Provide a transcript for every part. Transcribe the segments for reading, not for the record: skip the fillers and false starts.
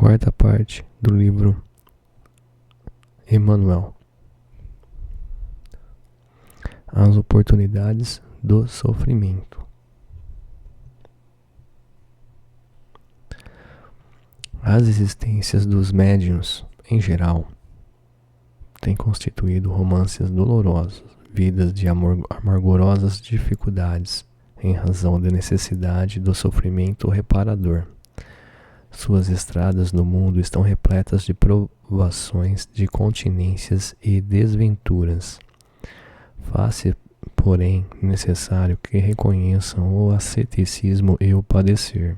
Quarta parte do livro Emmanuel. As oportunidades do sofrimento. As existências dos médiuns, em geral, têm constituído romances dolorosos, vidas de amargurosas dificuldades, em razão da necessidade do sofrimento reparador. Suas estradas no mundo estão repletas de provações, de continências e desventuras. Faz-se, porém, necessário que reconheçam o asceticismo e o padecer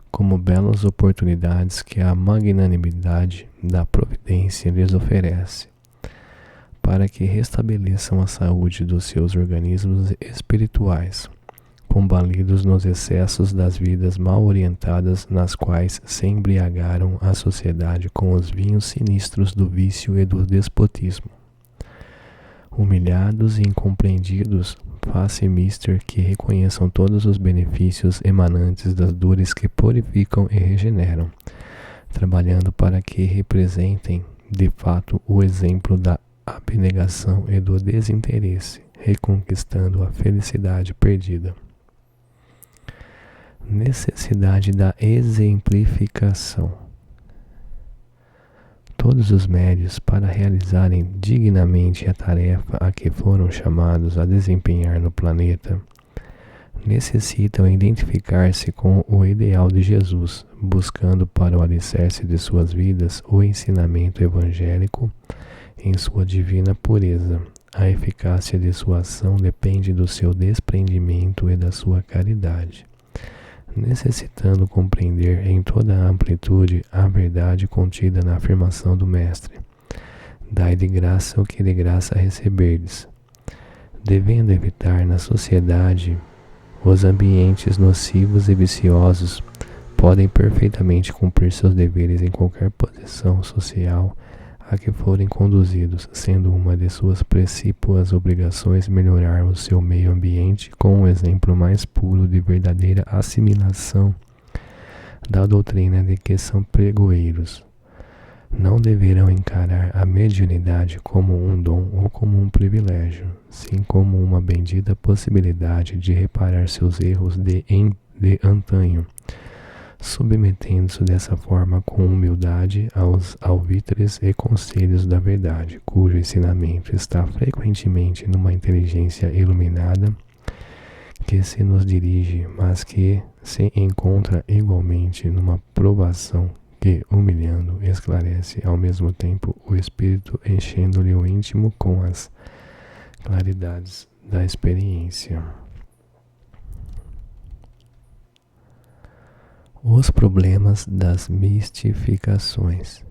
como belas oportunidades que a magnanimidade da providência lhes oferece, para que restabeleçam a saúde dos seus organismos espirituais, combalidos nos excessos das vidas mal orientadas nas quais se embriagaram a sociedade com os vinhos sinistros do vício e do despotismo. Humilhados e incompreendidos, faz-se mister que reconheçam todos os benefícios emanantes das dores que purificam e regeneram, trabalhando para que representem, de fato, o exemplo da abnegação e do desinteresse, reconquistando a felicidade perdida. Necessidade da exemplificação. Todos os médios, para realizarem dignamente a tarefa a que foram chamados a desempenhar no planeta, necessitam identificar-se com o ideal de Jesus, buscando para o alicerce de suas vidas o ensinamento evangélico em sua divina pureza. A eficácia de sua ação depende do seu desprendimento e da sua caridade, necessitando compreender em toda a amplitude a verdade contida na afirmação do Mestre: dai de graça o que de graça receberdes, devendo evitar na sociedade os ambientes nocivos e viciosos. Podem perfeitamente cumprir seus deveres em qualquer posição social a que forem conduzidos, sendo uma de suas precípuas obrigações melhorar o seu meio ambiente com o exemplo mais puro de verdadeira assimilação da doutrina de que são pregoeiros. Não deverão encarar a mediunidade como um dom ou como um privilégio, sim como uma bendita possibilidade de reparar seus erros de antanho, submetendo-se dessa forma com humildade aos alvitres e conselhos da verdade, cujo ensinamento está frequentemente numa inteligência iluminada que se nos dirige, mas que se encontra igualmente numa provação que, humilhando, esclarece ao mesmo tempo o espírito, enchendo-lhe o íntimo com as claridades da experiência. Os problemas das mistificações.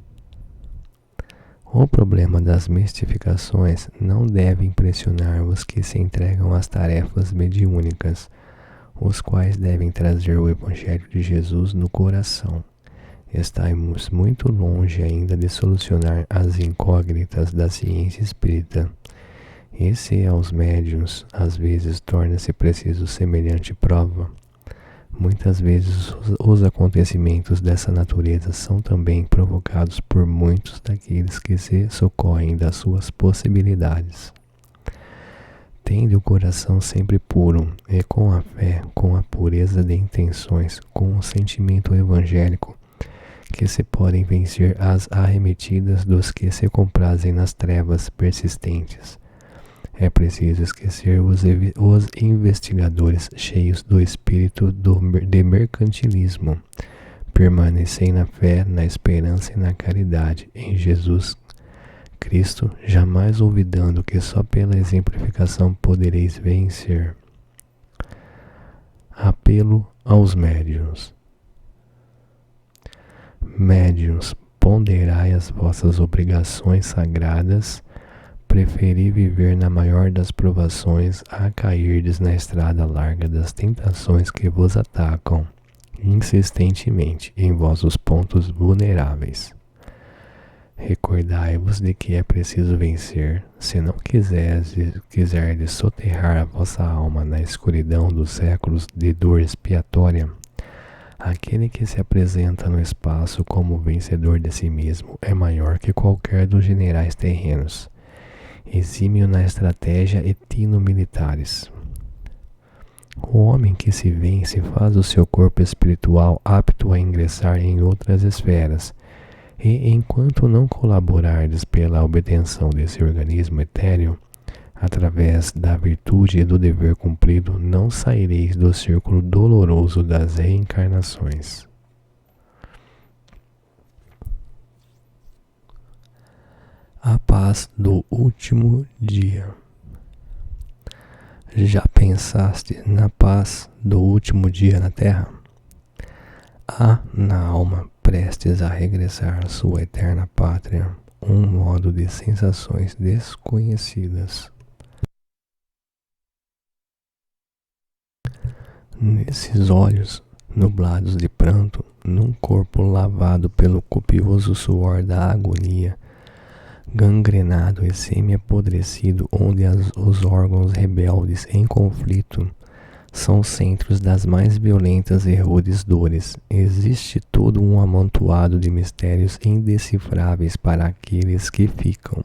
O problema das mistificações não deve impressionar os que se entregam às tarefas mediúnicas, os quais devem trazer o Evangelho de Jesus no coração. Estamos muito longe ainda de solucionar as incógnitas da ciência espírita. E se aos médiuns às vezes torna-se preciso semelhante prova, muitas vezes os acontecimentos dessa natureza são também provocados por muitos daqueles que se socorrem das suas possibilidades. Tende o coração sempre puro e com a fé, com a pureza de intenções, com o sentimento evangélico, que se podem vencer as arremetidas dos que se comprazem nas trevas persistentes. É preciso esquecer os investigadores cheios do espírito de mercantilismo. Permanecei na fé, na esperança e na caridade em Jesus Cristo, jamais olvidando que só pela exemplificação podereis vencer. Apelo aos médiuns. Médiuns, ponderai as vossas obrigações sagradas. Preferi viver na maior das provações a cairdes na estrada larga das tentações que vos atacam insistentemente em vossos pontos vulneráveis. Recordai-vos de que é preciso vencer, se não quiserdes soterrar a vossa alma na escuridão dos séculos de dor expiatória. Aquele que se apresenta no espaço como vencedor de si mesmo é maior que qualquer dos generais terrenos, exímio na estratégia e tino militares. O homem que se vence faz o seu corpo espiritual apto a ingressar em outras esferas, e enquanto não colaborardes pela obtenção desse organismo etéreo, através da virtude e do dever cumprido, não saireis do círculo doloroso das reencarnações. A paz do último dia. Já pensaste na paz do último dia na Terra? Há na alma, prestes a regressar à sua eterna pátria, um modo de sensações desconhecidas. Nesses olhos, nublados de pranto, num corpo lavado pelo copioso suor da agonia, gangrenado e semi-apodrecido, onde os órgãos rebeldes em conflito são centros das mais violentas e rudes dores, existe todo um amontoado de mistérios indecifráveis para aqueles que ficam.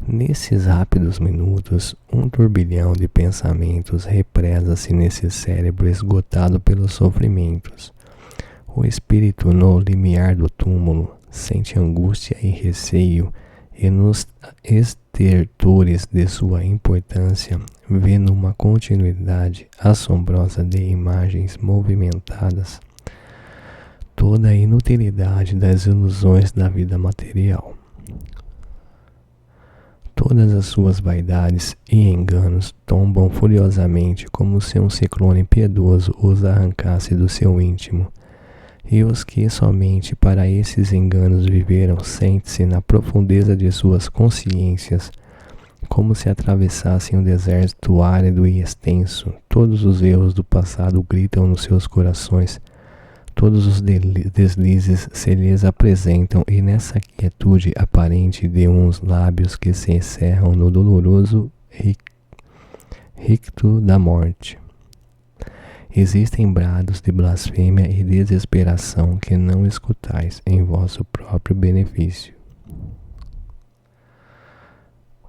Nesses rápidos minutos, um turbilhão de pensamentos represa-se nesse cérebro esgotado pelos sofrimentos. O espírito, no limiar do túmulo, sente angústia e receio, e nos estertores de sua importância, vê numa continuidade assombrosa de imagens movimentadas toda a inutilidade das ilusões da vida material. Todas as suas vaidades e enganos tombam furiosamente como se um ciclone piedoso os arrancasse do seu íntimo. E os que somente para esses enganos viveram sentem-se na profundeza de suas consciências, como se atravessassem um deserto árido e extenso. Todos os erros do passado gritam nos seus corações, todos os deslizes se lhes apresentam, e nessa quietude aparente de uns lábios que se encerram no doloroso ricto da morte, existem brados de blasfêmia e desesperação que não escutais em vosso próprio benefício.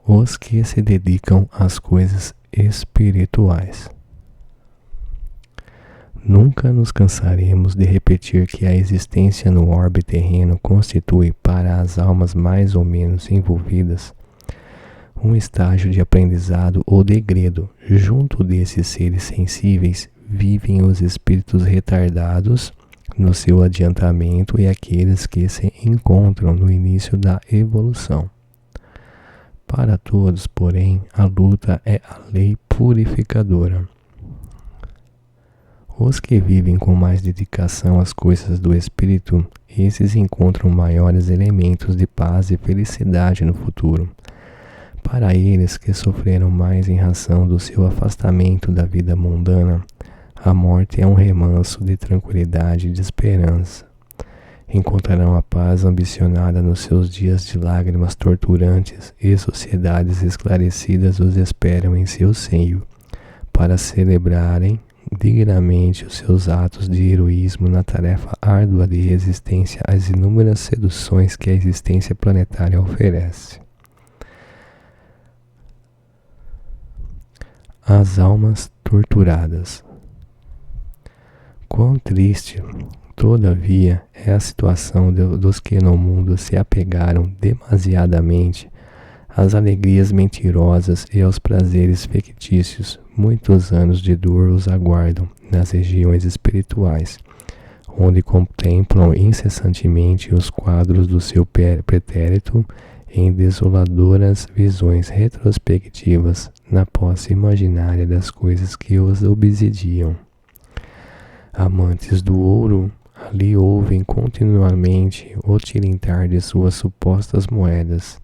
Os que se dedicam às coisas espirituais. Nunca nos cansaremos de repetir que a existência no orbe terreno constitui, para as almas mais ou menos envolvidas, um estágio de aprendizado ou degredo. Junto desses seres sensíveis vivem os espíritos retardados no seu adiantamento e aqueles que se encontram no início da evolução. Para todos, porém, a luta é a lei purificadora. Os que vivem com mais dedicação às coisas do espírito, esses encontram maiores elementos de paz e felicidade no futuro. Para eles que sofreram mais em razão do seu afastamento da vida mundana, a morte é um remanso de tranquilidade e de esperança. Encontrarão a paz ambicionada nos seus dias de lágrimas torturantes, e sociedades esclarecidas os esperam em seu seio, para celebrarem dignamente os seus atos de heroísmo na tarefa árdua de resistência às inúmeras seduções que a existência planetária oferece. As almas torturadas. Quão triste, todavia, é a situação dos que no mundo se apegaram demasiadamente às alegrias mentirosas e aos prazeres fictícios. Muitos anos de dor os aguardam nas regiões espirituais, onde contemplam incessantemente os quadros do seu pretérito em desoladoras visões retrospectivas na posse imaginária das coisas que os obsidiam. Amantes do ouro, ali ouvem continuamente o tilintar de suas supostas moedas.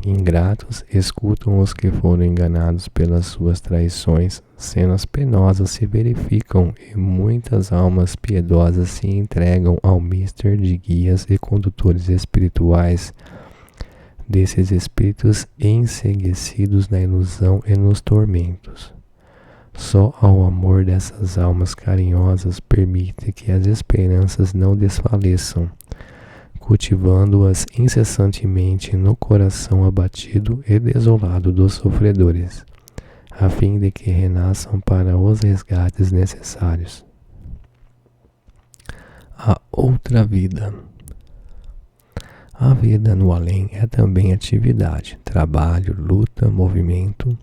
Ingratos, escutam os que foram enganados pelas suas traições. Cenas penosas se verificam e muitas almas piedosas se entregam ao mister de guias e condutores espirituais desses espíritos enceguecidos na ilusão e nos tormentos. Só ao amor dessas almas carinhosas permite que as esperanças não desfaleçam, cultivando-as incessantemente no coração abatido e desolado dos sofredores, a fim de que renasçam para os resgates necessários. A outra vida. A vida no além é também atividade, trabalho, luta, movimento.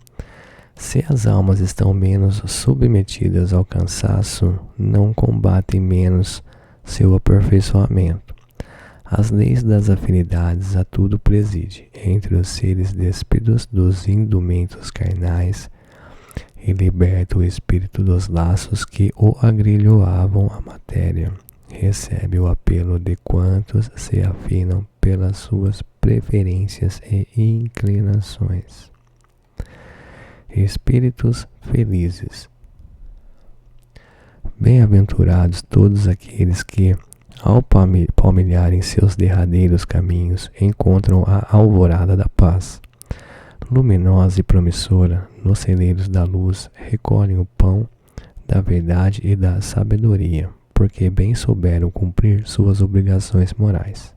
Se as almas estão menos submetidas ao cansaço, não combatem menos seu aperfeiçoamento. As leis das afinidades a tudo preside, entre os seres despidos dos indumentos carnais, e liberta o espírito dos laços que o agrilhoavam à matéria. Recebe o apelo de quantos se afinam pelas suas preferências e inclinações. Espíritos felizes. Bem-aventurados todos aqueles que, ao palmilharem seus derradeiros caminhos, encontram a alvorada da paz. Luminosa e promissora, nos celeiros da luz, recolhem o pão da verdade e da sabedoria, porque bem souberam cumprir suas obrigações morais.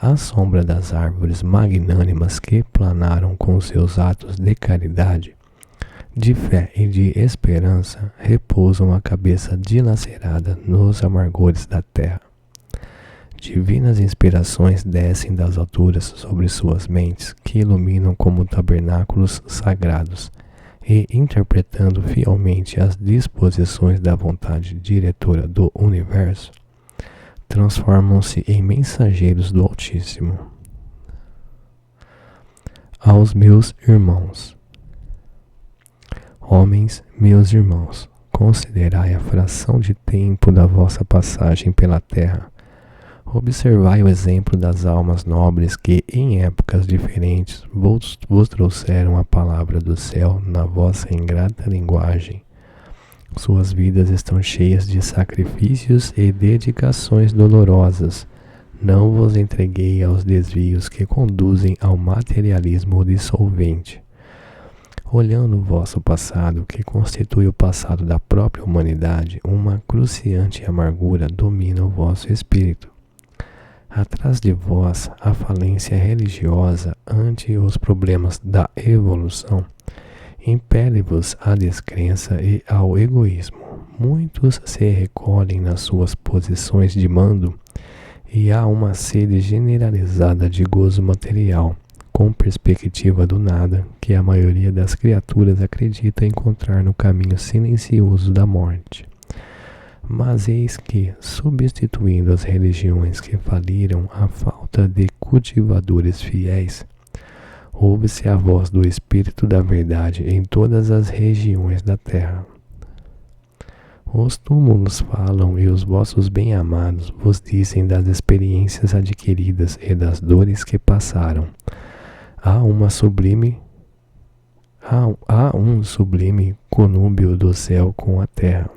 À sombra das árvores magnânimas que planaram com seus atos de caridade, de fé e de esperança, repousam a cabeça dilacerada nos amargores da terra. Divinas inspirações descem das alturas sobre suas mentes, que iluminam como tabernáculos sagrados, e, interpretando fielmente as disposições da vontade diretora do universo, transformam-se em mensageiros do Altíssimo. Aos meus irmãos. Homens, meus irmãos, considerai a fração de tempo da vossa passagem pela terra. Observai o exemplo das almas nobres que, em épocas diferentes, vos trouxeram a palavra do céu na vossa ingrata linguagem. Suas vidas estão cheias de sacrifícios e dedicações dolorosas. Não vos entreguei aos desvios que conduzem ao materialismo dissolvente. Olhando o vosso passado, que constitui o passado da própria humanidade, uma cruciante amargura domina o vosso espírito. Atrás de vós, a falência religiosa ante os problemas da evolução impele-vos à descrença e ao egoísmo. Muitos se recolhem nas suas posições de mando e há uma sede generalizada de gozo material, com perspectiva do nada, que a maioria das criaturas acredita encontrar no caminho silencioso da morte. Mas eis que, substituindo as religiões que faliram à falta de cultivadores fiéis, ouve-se a voz do Espírito da Verdade em todas as regiões da terra. Os túmulos falam e os vossos bem-amados vos dizem das experiências adquiridas e das dores que passaram. Há um sublime conúbio do céu com a terra.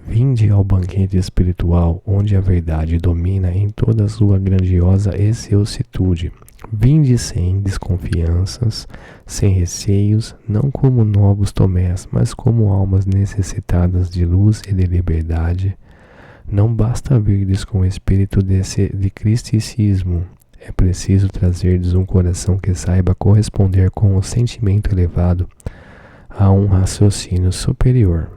Vinde ao banquete espiritual, onde a verdade domina em toda a sua grandiosa excelsitude. Vinde sem desconfianças, sem receios, não como novos Tomés, mas como almas necessitadas de luz e de liberdade. Não basta virdes com o espírito de cristicismo. É preciso trazerdes um coração que saiba corresponder com o sentimento elevado a um raciocínio superior.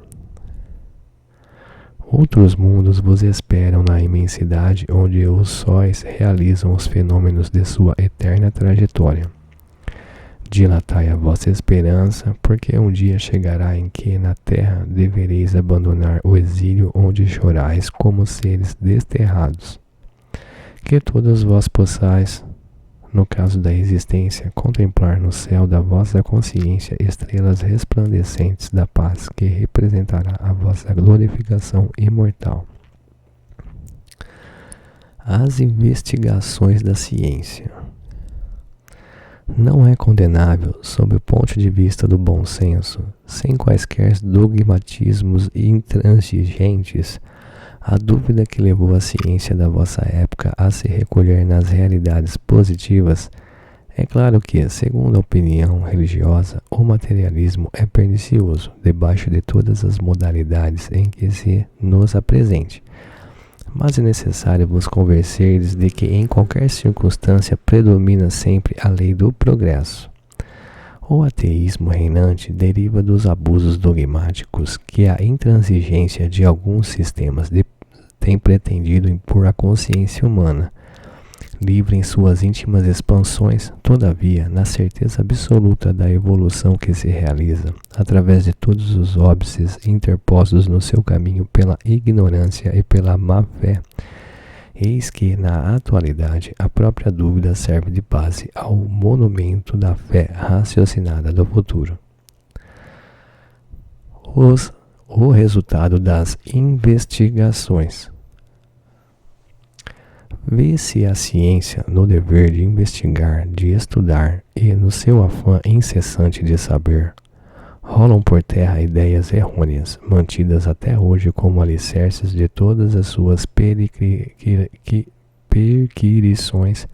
Outros mundos vos esperam na imensidade onde os sóis realizam os fenômenos de sua eterna trajetória. Dilatai a vossa esperança, porque um dia chegará em que na terra devereis abandonar o exílio onde chorais como seres desterrados. Que todos vós possais, no caso da existência, contemplar no céu da vossa consciência estrelas resplandecentes da paz que representará a vossa glorificação imortal. As investigações da ciência. Não é condenável, sob o ponto de vista do bom senso, sem quaisquer dogmatismos intransigentes, a dúvida que levou a ciência da vossa época a se recolher nas realidades positivas É claro que, segundo a opinião religiosa, o materialismo é pernicioso, debaixo de todas as modalidades em que se nos apresente. Mas é necessário vos convencer de que em qualquer circunstância predomina sempre a lei do progresso. O ateísmo reinante deriva dos abusos dogmáticos que a intransigência de alguns sistemas tem pretendido impor à consciência humana. Livre em suas íntimas expansões, todavia, na certeza absoluta da evolução que se realiza, através de todos os óbices interpostos no seu caminho pela ignorância e pela má-fé, eis que, na atualidade, a própria dúvida serve de base ao monumento da fé raciocinada do futuro. O resultado das investigações. Vê-se a ciência no dever de investigar, de estudar e no seu afã incessante de saber. Rolam por terra ideias errôneas, mantidas até hoje como alicerces de todas as suas perquirições,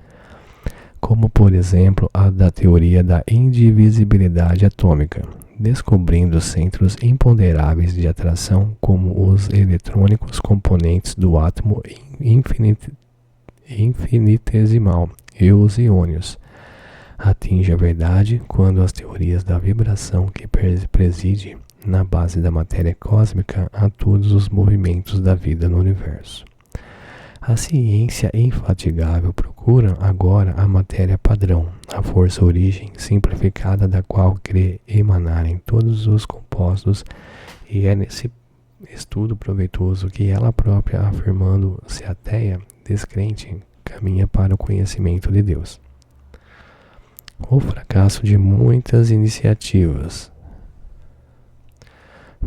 como por exemplo a da teoria da indivisibilidade atômica, descobrindo centros imponderáveis de atração como os eletrônicos componentes do átomo infinitesimal e os íonios. Atinge a verdade quando as teorias da vibração que preside na base da matéria cósmica a todos os movimentos da vida no universo. A ciência infatigável procura agora a matéria padrão, a força origem simplificada da qual crê emanarem todos os compostos, e é nesse estudo proveitoso que ela própria, afirmando-se ateia, descrente, caminha para o conhecimento de Deus. O fracasso de muitas iniciativas.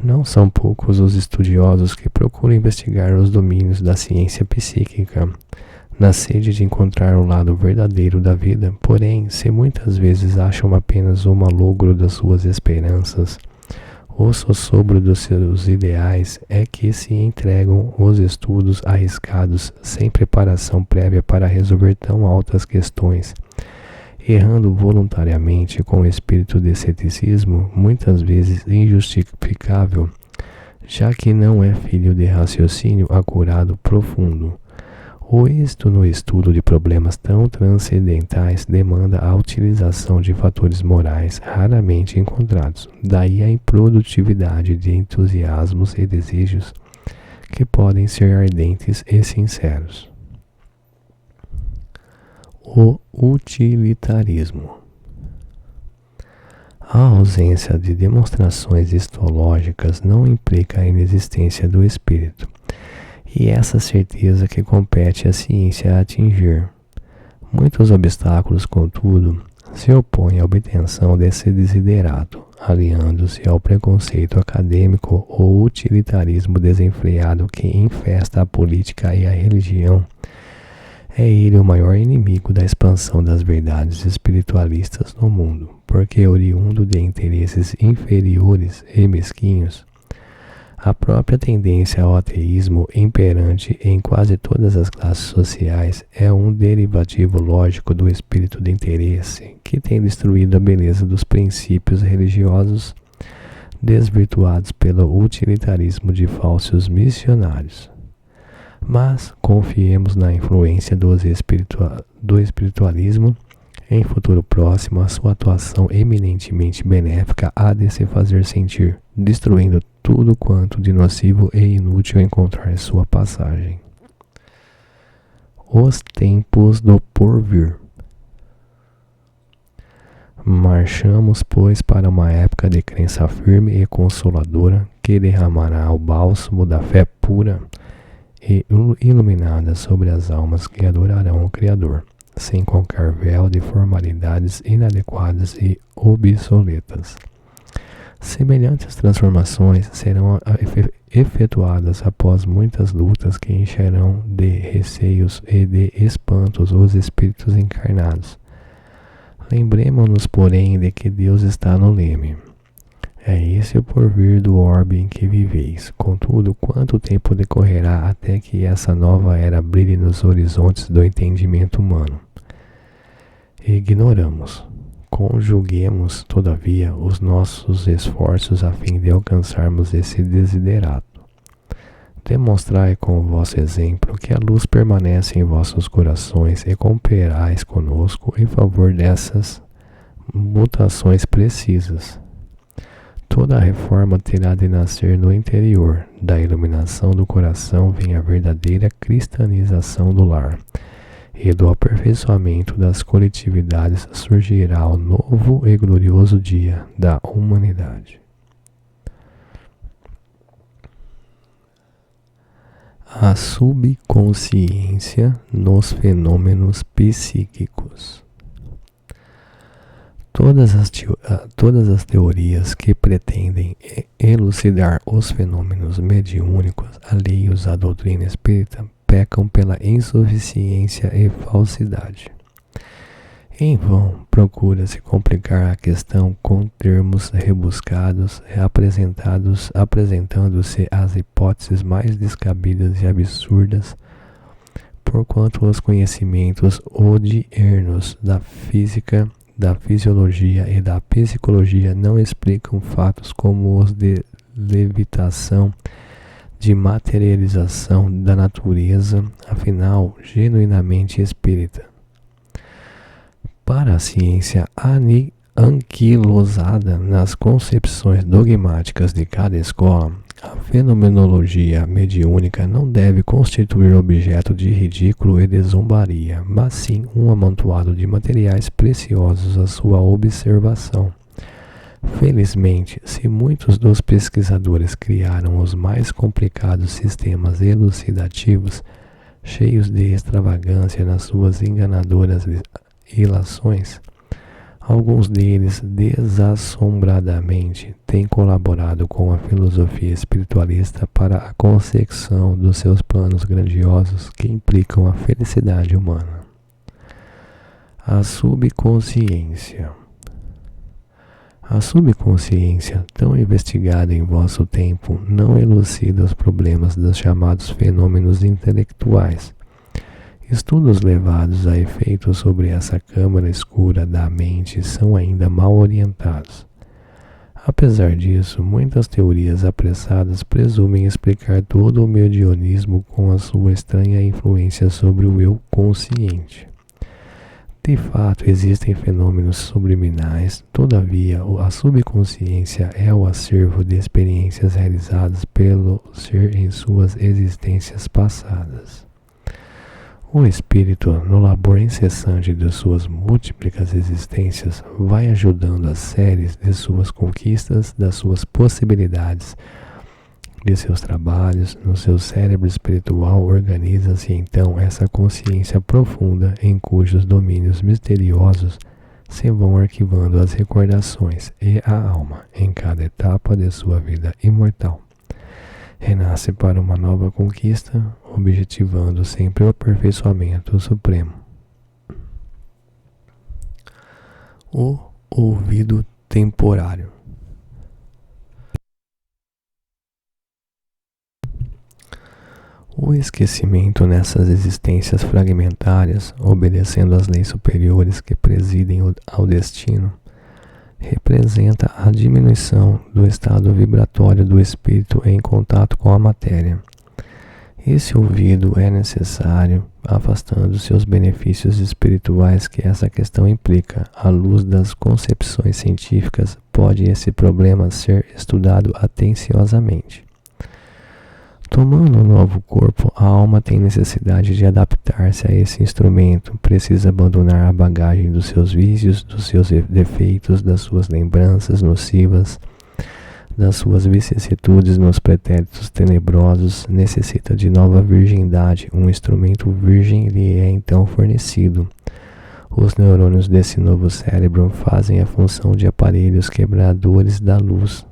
Não são poucos os estudiosos que procuram investigar os domínios da ciência psíquica, na sede de encontrar o lado verdadeiro da vida, porém, se muitas vezes acham apenas o malogro das suas esperanças, o sossobro dos seus ideais, é que se entregam os estudos arriscados sem preparação prévia para resolver tão altas questões, errando voluntariamente com espírito de ceticismo, muitas vezes injustificável, já que não é filho de raciocínio acurado profundo. O êxito no estudo de problemas tão transcendentais demanda a utilização de fatores morais raramente encontrados, daí a improdutividade de entusiasmos e desejos que podem ser ardentes e sinceros. O utilitarismo. A ausência de demonstrações histológicas não implica a inexistência do espírito, e essa certeza que compete à ciência atingir. Muitos obstáculos, contudo, se opõem à obtenção desse desiderato, aliando-se ao preconceito acadêmico ou utilitarismo desenfreado que infesta a política e a religião. É ele o maior inimigo da expansão das verdades espiritualistas no mundo, porque oriundo de interesses inferiores e mesquinhos, a própria tendência ao ateísmo imperante em quase todas as classes sociais é um derivativo lógico do espírito de interesse que tem destruído a beleza dos princípios religiosos desvirtuados pelo utilitarismo de falsos missionários. Mas confiemos na influência do espiritualismo. Em futuro próximo, a sua atuação eminentemente benéfica há de se fazer sentir, destruindo tudo quanto de nocivo e inútil encontrar sua passagem. Os tempos do porvir. Marchamos, pois, para uma época de crença firme e consoladora que derramará o bálsamo da fé pura e iluminada sobre as almas que adorarão o Criador, sem qualquer véu de formalidades inadequadas e obsoletas. Semelhantes transformações serão efetuadas após muitas lutas que encherão de receios e de espantos os espíritos encarnados. Lembremos-nos, porém, de que Deus está no leme. É esse o porvir do orbe em que viveis. Contudo, quanto tempo decorrerá até que essa nova era brilhe nos horizontes do entendimento humano? ignoramos. Conjuguemos, todavia, os nossos esforços a fim de alcançarmos esse desiderato. Demonstrai com o vosso exemplo que a luz permanece em vossos corações e cooperais conosco em favor dessas mutações precisas. Toda a reforma terá de nascer no interior. Da iluminação do coração vem a verdadeira cristalização do lar, e do aperfeiçoamento das coletividades surgirá o novo e glorioso dia da humanidade. A subconsciência nos fenômenos psíquicos. Todas as teorias que pretendem elucidar os fenômenos mediúnicos alheios à doutrina espírita pecam pela insuficiência e falsidade. Em vão procura-se complicar a questão com termos rebuscados, apresentando-se as hipóteses mais descabidas e absurdas, porquanto os conhecimentos odiernos da física, da fisiologia e da psicologia não explicam fatos como os de levitação, de materialização da natureza, afinal, genuinamente espírita. Para a ciência anquilosada nas concepções dogmáticas de cada escola, a fenomenologia mediúnica não deve constituir objeto de ridículo e de zombaria, mas sim um amontoado de materiais preciosos à sua observação. Felizmente, se muitos dos pesquisadores criaram os mais complicados sistemas elucidativos, cheios de extravagância nas suas enganadoras ilações, alguns deles desassombradamente têm colaborado com a filosofia espiritualista para a consecução dos seus planos grandiosos que implicam a felicidade humana. A subconsciência. A subconsciência, tão investigada em vosso tempo, não elucida os problemas dos chamados fenômenos intelectuais. Estudos levados a efeito sobre essa câmara escura da mente são ainda mal orientados. Apesar disso, muitas teorias apressadas presumem explicar todo o medionismo com a sua estranha influência sobre o eu consciente. De fato, existem fenômenos subliminais, todavia, a subconsciência é o acervo de experiências realizadas pelo ser em suas existências passadas. O espírito, no labor incessante de suas múltiplas existências, vai ajudando as séries de suas conquistas, das suas possibilidades, de seus trabalhos. No seu cérebro espiritual organiza-se então essa consciência profunda em cujos domínios misteriosos se vão arquivando as recordações, e a alma, em cada etapa de sua vida imortal, renasce para uma nova conquista, objetivando sempre o aperfeiçoamento supremo. O ouvido temporário. O esquecimento nessas existências fragmentárias, obedecendo às leis superiores que presidem ao destino, representa a diminuição do estado vibratório do espírito em contato com a matéria. Esse ouvido é necessário, afastando-se os benefícios espirituais que essa questão implica. À luz das concepções científicas, pode esse problema ser estudado atenciosamente. Tomando um novo corpo, a alma tem necessidade de adaptar-se a esse instrumento, precisa abandonar a bagagem dos seus vícios, dos seus defeitos, das suas lembranças nocivas, das suas vicissitudes nos pretéritos tenebrosos, necessita de nova virgindade, um instrumento virgem lhe é então fornecido. Os neurônios desse novo cérebro fazem a função de aparelhos quebradores da luz.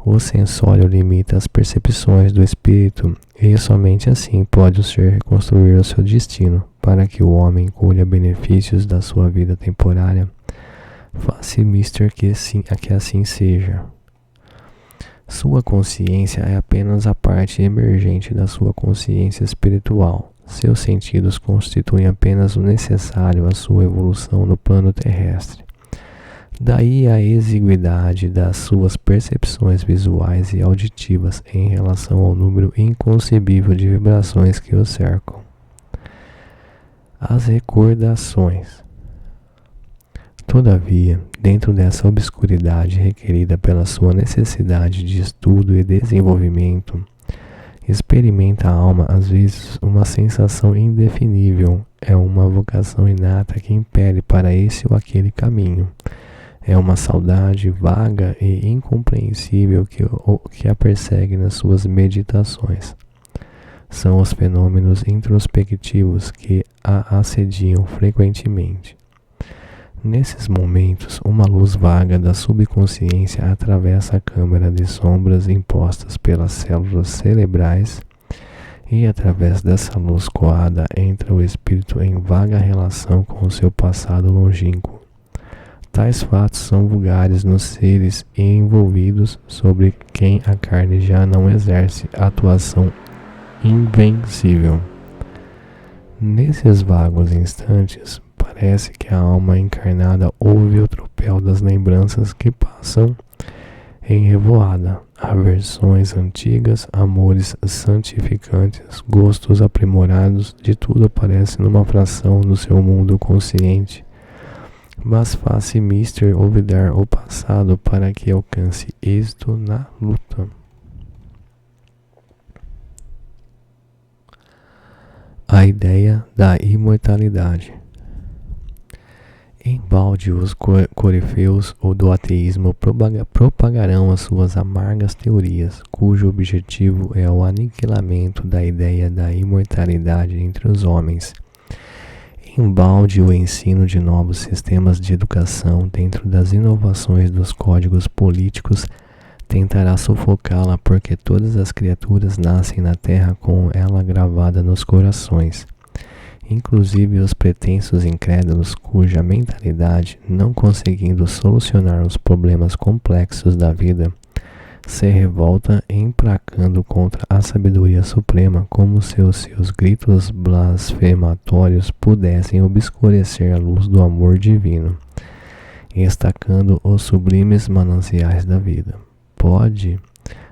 O sensório limita as percepções do espírito e somente assim pode o ser reconstruir o seu destino, para que o homem colha benefícios da sua vida temporária. Faça mister que assim seja. Sua consciência é apenas a parte emergente da sua consciência espiritual. Seus sentidos constituem apenas o necessário à sua evolução no plano terrestre. Daí a exiguidade das suas percepções visuais e auditivas em relação ao número inconcebível de vibrações que o cercam. As recordações. Todavia, dentro dessa obscuridade requerida pela sua necessidade de estudo e desenvolvimento, experimenta a alma às vezes uma sensação indefinível. É uma vocação inata que impele para esse ou aquele caminho. É uma saudade vaga e incompreensível que a persegue nas suas meditações. São os fenômenos introspectivos que a assediam frequentemente. Nesses momentos, uma luz vaga da subconsciência atravessa a câmara de sombras impostas pelas células cerebrais e, através dessa luz coada, entra o espírito em vaga relação com o seu passado longínquo. Tais fatos são vulgares nos seres envolvidos, sobre quem a carne já não exerce atuação invencível. Nesses vagos instantes, parece que a alma encarnada ouve o tropel das lembranças que passam em revoada, aversões antigas, amores santificantes, gostos aprimorados, de tudo aparece numa fração do seu mundo consciente. Mas faz-se mister olvidar o passado para que alcance êxito na luta. A ideia da imortalidade. Embalde os corifeus do ateísmo propagarão as suas amargas teorias, cujo objetivo é o aniquilamento da ideia da imortalidade entre os homens. Embalde o ensino de novos sistemas de educação dentro das inovações dos códigos políticos tentará sufocá-la, porque todas as criaturas nascem na terra com ela gravada nos corações, inclusive os pretensos incrédulos cuja mentalidade, não conseguindo solucionar os problemas complexos da vida, se revolta emplacando contra a sabedoria suprema, como se os seus gritos blasfematórios pudessem obscurecer a luz do amor divino, estacando os sublimes mananciais da vida. Pode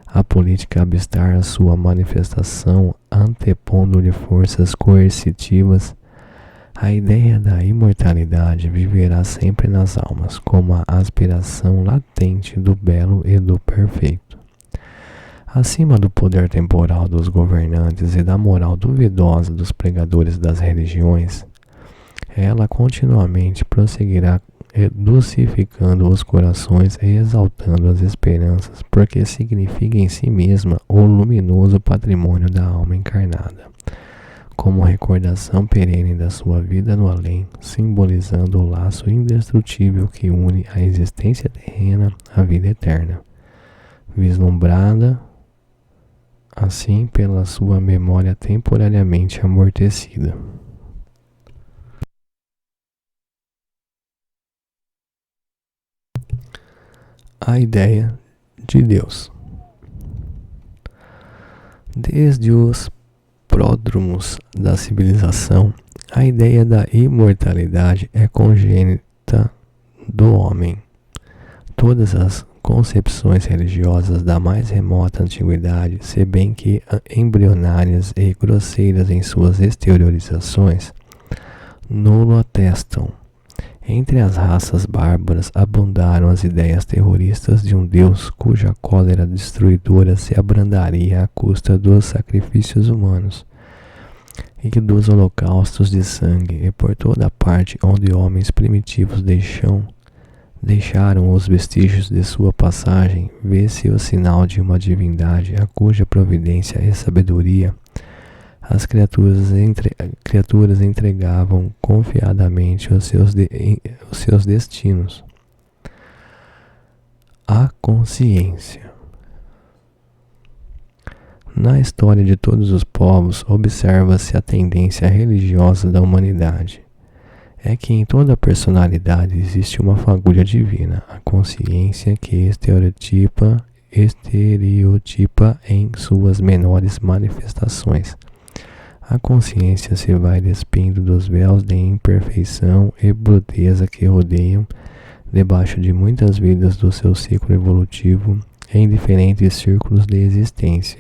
a política abstar a sua manifestação, antepondo-lhe forças coercitivas? A ideia da imortalidade viverá sempre nas almas, como a aspiração latente do belo e do perfeito. Acima do poder temporal dos governantes e da moral duvidosa dos pregadores das religiões, ela continuamente prosseguirá dulcificando os corações e exaltando as esperanças, porque significa em si mesma o luminoso patrimônio da alma encarnada, como recordação perene da sua vida no além, simbolizando o laço indestrutível que une a existência terrena à vida eterna, vislumbrada assim pela sua memória temporariamente amortecida. A ideia de Deus. Desde os pródromos da civilização, a ideia da imortalidade é congênita do homem. Todas as concepções religiosas da mais remota antiguidade, se bem que embrionárias e grosseiras em suas exteriorizações, nulo atestam. Entre as raças bárbaras abundaram as ideias terroristas de um Deus cuja cólera destruidora se abrandaria à custa dos sacrifícios humanos e dos holocaustos de sangue, e por toda parte onde homens primitivos deixaram os vestígios de sua passagem, vê-se o sinal de uma divindade a cuja providência e sabedoria as criaturas entregavam confiadamente os seus destinos. A consciência. Na história de todos os povos, observa-se a tendência religiosa da humanidade. É que em toda personalidade existe uma fagulha divina, a consciência que estereotipa em suas menores manifestações A consciência se vai despindo dos véus de imperfeição e bruteza que rodeiam debaixo de muitas vidas do seu ciclo evolutivo em diferentes círculos de existência,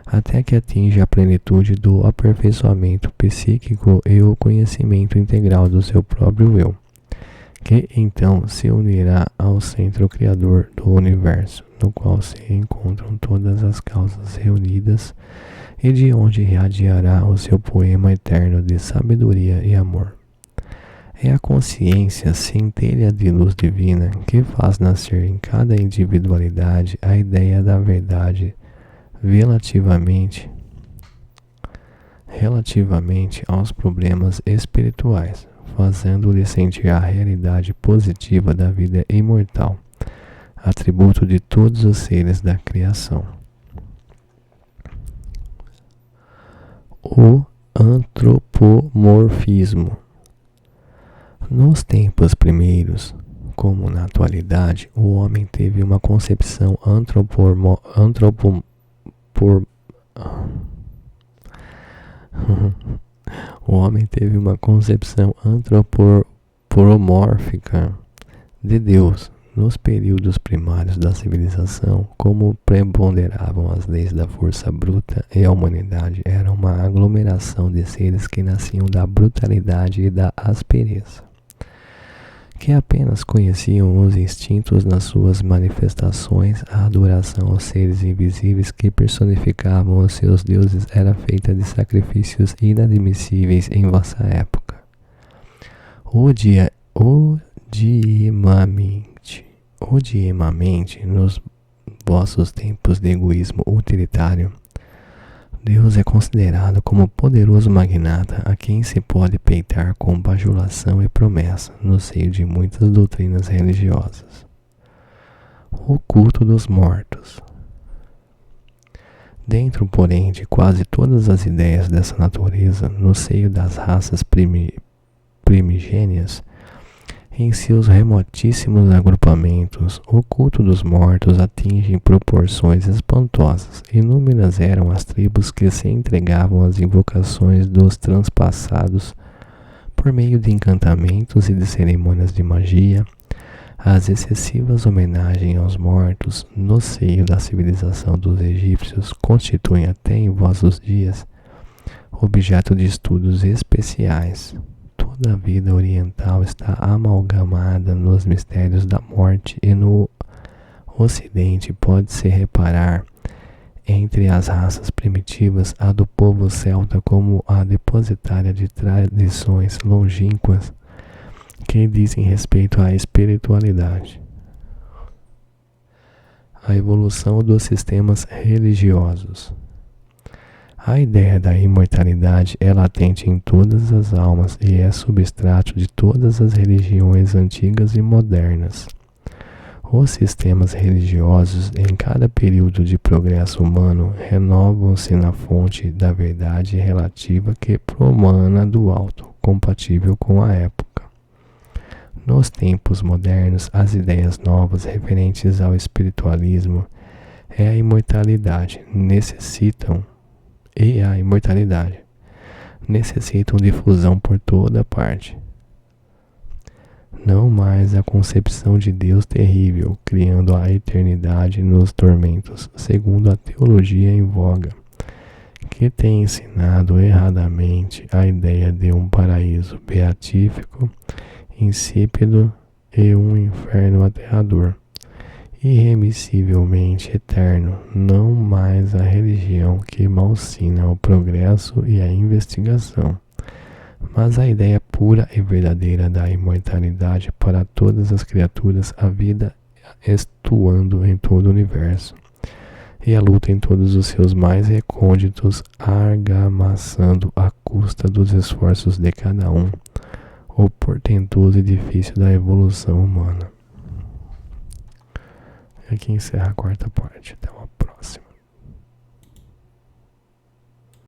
até que atinja a plenitude do aperfeiçoamento psíquico e o conhecimento integral do seu próprio eu, que então se unirá ao centro criador do universo, no qual se encontram todas as causas reunidas e de onde irradiará o seu poema eterno de sabedoria e amor. É a consciência centelha de luz divina que faz nascer em cada individualidade a ideia da verdade relativamente aos problemas espirituais, fazendo-lhe sentir a realidade positiva da vida imortal, atributo de todos os seres da criação. O antropomorfismo. Nos tempos primeiros, como na atualidade, o homem teve uma concepção antropomórfica de Deus. Nos períodos primários da civilização, como preponderavam as leis da força bruta e a humanidade era uma aglomeração de seres que nasciam da brutalidade e da aspereza, que apenas conheciam os instintos nas suas manifestações. A adoração aos seres invisíveis que personificavam os seus deuses era feita de sacrifícios inadmissíveis em vossa época. Odiemamente, nos vossos tempos de egoísmo utilitário, Deus é considerado como poderoso magnata a quem se pode peitar com bajulação e promessa no seio de muitas doutrinas religiosas. O culto dos mortos. Dentro, porém, de quase todas as ideias dessa natureza, no seio das raças primigênias, em seus remotíssimos agrupamentos, o culto dos mortos atinge proporções espantosas. Inúmeras eram as tribos que se entregavam às invocações dos transpassados por meio de encantamentos e de cerimônias de magia. As excessivas homenagens aos mortos no seio da civilização dos egípcios constituem até em vossos dias objeto de estudos especiais. Toda a vida oriental está amalgamada nos mistérios da morte e no Ocidente pode-se reparar entre as raças primitivas a do povo celta como a depositária de tradições longínquas que dizem respeito à espiritualidade. A evolução dos sistemas religiosos. A ideia da imortalidade é latente em todas as almas e é substrato de todas as religiões antigas e modernas. Os sistemas religiosos, em cada período de progresso humano, renovam-se na fonte da verdade relativa que promana do alto, compatível com a época. Nos tempos modernos, as ideias novas referentes ao espiritualismo e a imortalidade necessitam difusão por toda parte. Não mais a concepção de Deus terrível, criando a eternidade nos tormentos, segundo a teologia em voga, que tem ensinado erradamente a ideia de um paraíso beatífico, insípido e um inferno aterrador, irremissivelmente eterno. Não mais a religião que malsina o progresso e a investigação, mas a ideia pura e verdadeira da imortalidade para todas as criaturas, a vida estuando em todo o universo, e a luta em todos os seus mais recônditos, argamassando à custa dos esforços de cada um, o portentoso edifício da evolução humana. Aqui encerra a quarta parte. Até uma